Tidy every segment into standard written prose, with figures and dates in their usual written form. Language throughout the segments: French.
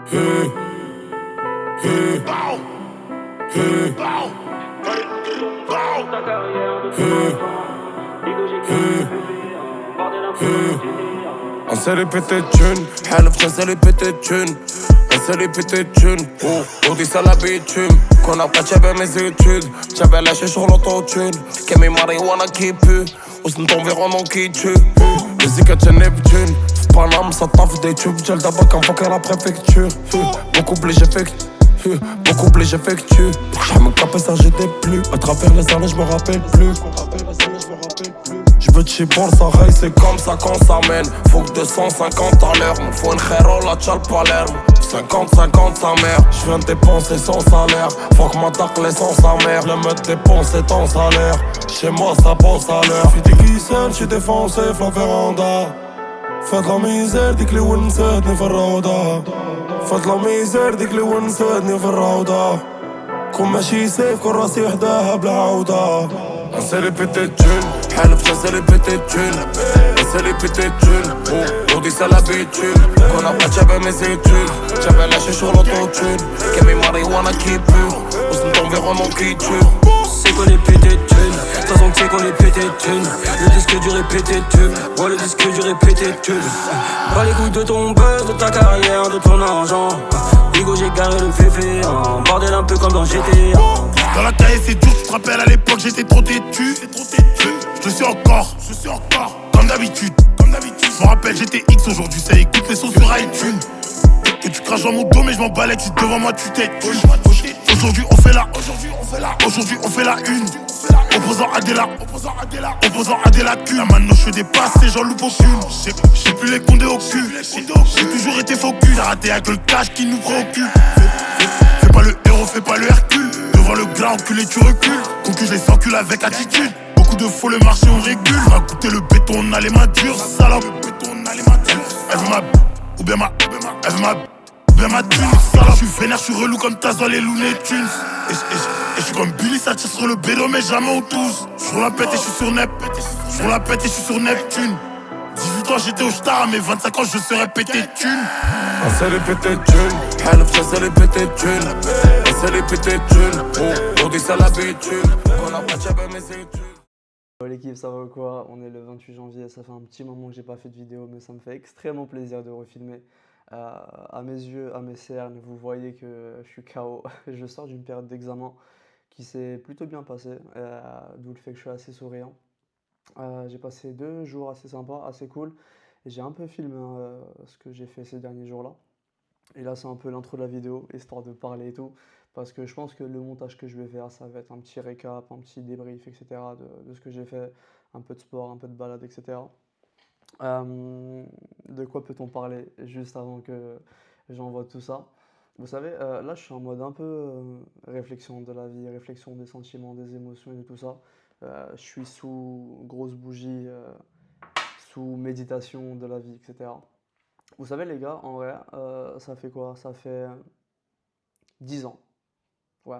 Hey, hey, hey, hey. On s'est répété de thunes, حالف جا s'est répété de thunes. On s'est répété de thunes, on dit ça l'habitude. Qu'on a pas tchabé mes études, j'avais lâché sur l'autotune. Que mes marijuana qui pue, ou c'est ton environnement qui tue. Les écarts de Neptune, Paname ça taffe des tubes. J'ai le tabac en fuck à la préfecture. Beaucoup blé j'effectue, beaucoup blé j'effectue. J'ai me capé ça j'étais plus, à travers les années je me rappelle plus. Je veux chier pour ça rail, c'est comme ça qu'on s'amène. Faut que 250 à l'heure, me faut une Hero, la tchal Palerme. 50-50 sa mère, je viens de dépenser son salaire. Faut que ma tacle l'essence sa mère, le mec dépenser ton salaire. Chez moi ça pense à l'heure. J'suis déguisé, j'suis défoncé, fla véranda. Faites la misère, dis que les winset ni فرودة. Faites la misère, dis que les winset ni فرودة. كون ماشي سيف كون راسي وحدها بلا عودة. On s'est répété de thunes, حالف جا s'est répété de thunes. On s'est répété de thunes, on dit ça l'habitude. Qu'on a pas tchabé mes études, j'avais lâché sur l'autotune. Que mes marijuana qui pue, ou c'est ton environnement qui tue. C'est qu'on est pété de thunes, de toute façon c'est qu'on est pété de thunes. Le disque du répété de thunes, ouais le disque du répété de thunes. Pas les couilles de ton buzz, de ta carrière, de ton argent. Bigo j'ai garé le féfé, bordel un peu comme dans GTA. Dans la taille c'est dur, tu te rappelles à l'époque j'étais trop têtu. Je suis encore, comme d'habitude. Je me rappelle j'étais X, aujourd'hui ça écoute les sons sur iTunes. Que tu craches dans mon dos mais je m'en balais, tu devant moi tu t'es. Aujourd'hui on fait la une. Opposant à des lacunes. Là maintenant je fais des passes et j'en loupe aucune. J'ai plus les condés au cul. J'ai toujours été focus. J'ai raté avec le cash qui nous préoccupe. Fais pas le héros, fais pas le Hercule. Devant le gras enculé tu recules. Concuse les s'encule avec attitude. Beaucoup de faux, le marché on régule. On a goûté le béton, on a les mains dures. Salope, elle veut ma ou bien ma thune. Salope, je suis vénère, je suis relou comme Taz dans les Looney Tunes. Et je suis comme Billy, ça tire sur le bédo mais jamais on tousse. Sur la pète et je suis sur Neptune. 18 ans j'étais au star, à mes 25 ans je serais pété de thunes. On s'est répété de thunes, حالف جا s'est répété de thunes. On s'est répété de thunes, on dit ça l'habitude. Qu'on a pas tchabé mes études. L'équipe, ça va ou quoi? On est le 28 janvier, ça fait un petit moment que j'ai pas fait de vidéo, mais ça me fait extrêmement plaisir de refilmer. À mes yeux, à mes cernes, vous voyez que je suis KO. Je sors d'une période d'examen qui s'est plutôt bien passée, d'où le fait que je suis assez souriant. J'ai passé 2 jours assez sympas, assez cool, et j'ai un peu filmé ce que j'ai fait ces derniers jours-là. Et là, c'est un peu l'intro de la vidéo, histoire de parler et tout, parce que je pense que le montage que je vais faire, ça va être un petit récap, un petit débrief, etc. de ce que j'ai fait, un peu de sport, un peu de balade, etc. De quoi peut-on parler juste avant que j'envoie tout ça? Vous savez, là, je suis en mode un peu réflexion de la vie, réflexion des sentiments, des émotions et de tout ça. Je suis sous grosse bougie, sous méditation de la vie, etc. Vous savez, les gars, en vrai, ça fait quoi? Ça fait 10 ans. Ouais,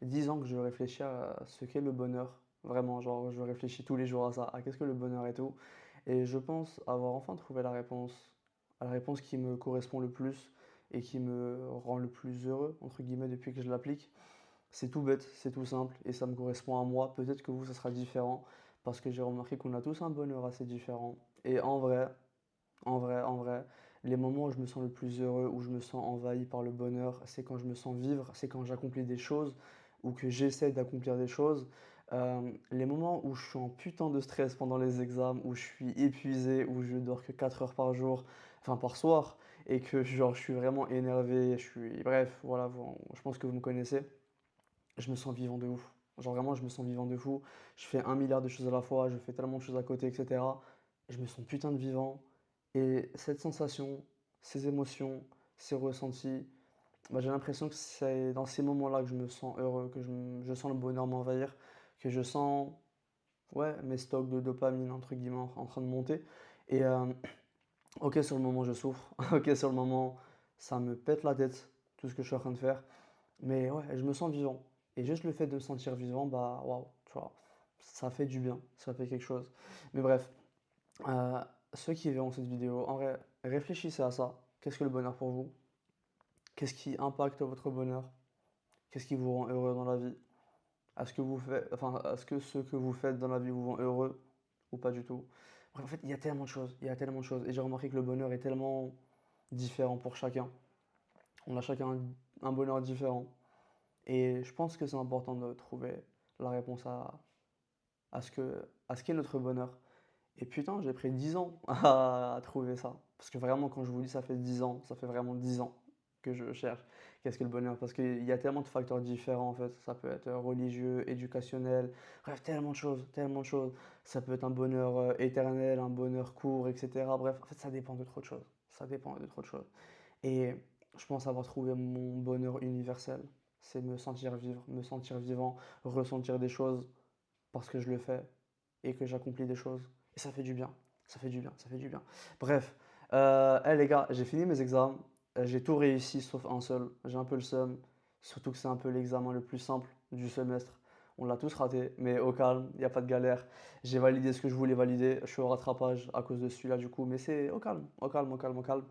10 ans que je réfléchis à ce qu'est le bonheur. Vraiment, genre, je réfléchis tous les jours à ça, à qu'est-ce que le bonheur et tout. Et je pense avoir enfin trouvé la réponse qui me correspond le plus et qui me rend le plus heureux, entre guillemets, depuis que je l'applique. C'est tout bête, c'est tout simple et ça me correspond à moi. Peut-être que vous, ça sera différent parce que j'ai remarqué qu'on a tous un bonheur assez différent. Et en vrai, les moments où je me sens le plus heureux, où je me sens envahi par le bonheur, c'est quand je me sens vivre, c'est quand j'accomplis des choses ou que j'essaie d'accomplir des choses. Les moments où je suis en putain de stress pendant les examens, où je suis épuisé, où je dors que 4 heures par jour, enfin par soir, et que genre je suis vraiment énervé, bref, voilà, je pense que vous me connaissez, je me sens vivant de ouf. Genre vraiment, je me sens vivant de fou. Je fais 1 milliard de choses à la fois, je fais tellement de choses à côté, etc. Je me sens putain de vivant. Et cette sensation, ces émotions, ces ressentis, bah, j'ai l'impression que c'est dans ces moments-là que je me sens heureux, que je sens le bonheur m'envahir, que je sens ouais, mes stocks de dopamine, entre guillemets, en train de monter. Et ok, sur le moment, je souffre. Ok, sur le moment, ça me pète la tête, tout ce que je suis en train de faire. Mais ouais, je me sens vivant. Et juste le fait de me sentir vivant, bah waouh, tu vois, ça fait du bien, ça fait quelque chose. Mais bref, ceux qui verront cette vidéo, en vrai, réfléchissez à ça. Qu'est-ce que le bonheur pour vous? Qu'est-ce qui impacte votre bonheur? Qu'est-ce qui vous rend heureux dans la vie? Est-ce que ce que vous faites dans la vie vous rend heureux ou pas du tout? Bref, en fait, il y a tellement de choses, il y a tellement de choses. Et j'ai remarqué que le bonheur est tellement différent pour chacun. On a chacun un bonheur différent. Et je pense que c'est important de trouver la réponse à ce qu'est notre bonheur. Et putain, j'ai pris 10 ans à trouver ça. Parce que vraiment, quand je vous dis ça fait 10 ans, ça fait vraiment 10 ans que je cherche qu'est-ce que le bonheur. Parce qu'il y a tellement de facteurs différents en fait. Ça peut être religieux, éducationnel, bref, tellement de choses, tellement de choses. Ça peut être un bonheur éternel, un bonheur court, etc. Bref, en fait, ça dépend de trop de choses. Ça dépend de trop de choses. Et je pense avoir trouvé mon bonheur universel. C'est me sentir vivre, me sentir vivant, ressentir des choses parce que je le fais et que j'accomplis des choses. Et ça fait du bien. Ça fait du bien, ça fait du bien. Bref, les gars, j'ai fini mes examens. J'ai tout réussi sauf un seul. J'ai un peu le seum. Surtout que c'est un peu l'examen le plus simple du semestre. On l'a tous raté, mais au calme, il n'y a pas de galère. J'ai validé ce que je voulais valider. Je suis au rattrapage à cause de celui-là, du coup, mais c'est au calme, au calme, au calme, au calme.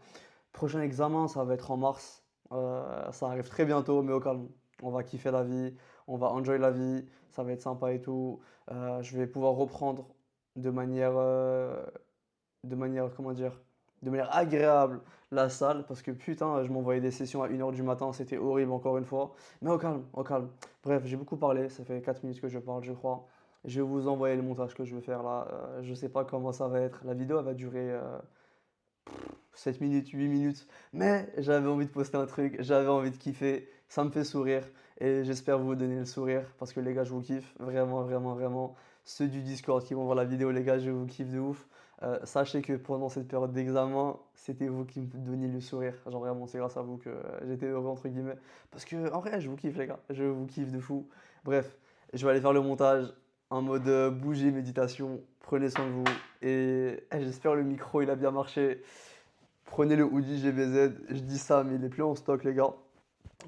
Prochain examen, ça va être en mars. Ça arrive très bientôt, mais au calme. On va kiffer la vie, on va enjoy la vie, ça va être sympa et tout. Je vais pouvoir reprendre de manière, euh, comment dire, de manière agréable la salle parce que putain, je m'envoyais des sessions à 1 h du matin, c'était horrible encore une fois. Mais au calme, au calme. Bref, j'ai beaucoup parlé, ça fait 4 minutes que je parle, je crois. Je vais vous envoyer le montage que je vais faire là. Je sais pas comment ça va être. La vidéo elle va durer 7 minutes, 8 minutes. Mais j'avais envie de poster un truc, j'avais envie de kiffer. Ça me fait sourire et j'espère vous donner le sourire parce que les gars, je vous kiffe. Vraiment, vraiment, vraiment. Ceux du Discord qui vont voir la vidéo, les gars, je vous kiffe de ouf. Sachez que pendant cette période d'examen, c'était vous qui me donniez le sourire. Genre vraiment, c'est grâce à vous que j'étais heureux, entre guillemets. Parce que en vrai, je vous kiffe, les gars. Je vous kiffe de fou. Bref, je vais aller faire le montage en mode bougie, méditation. Prenez soin de vous. Et j'espère le micro, il a bien marché. Prenez le hoodie GBZ, je dis ça, mais il est plus en stock, les gars.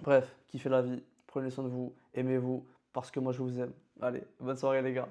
Bref, kiffez la vie, prenez soin de vous, aimez-vous, parce que moi je vous aime. Allez, bonne soirée, les gars.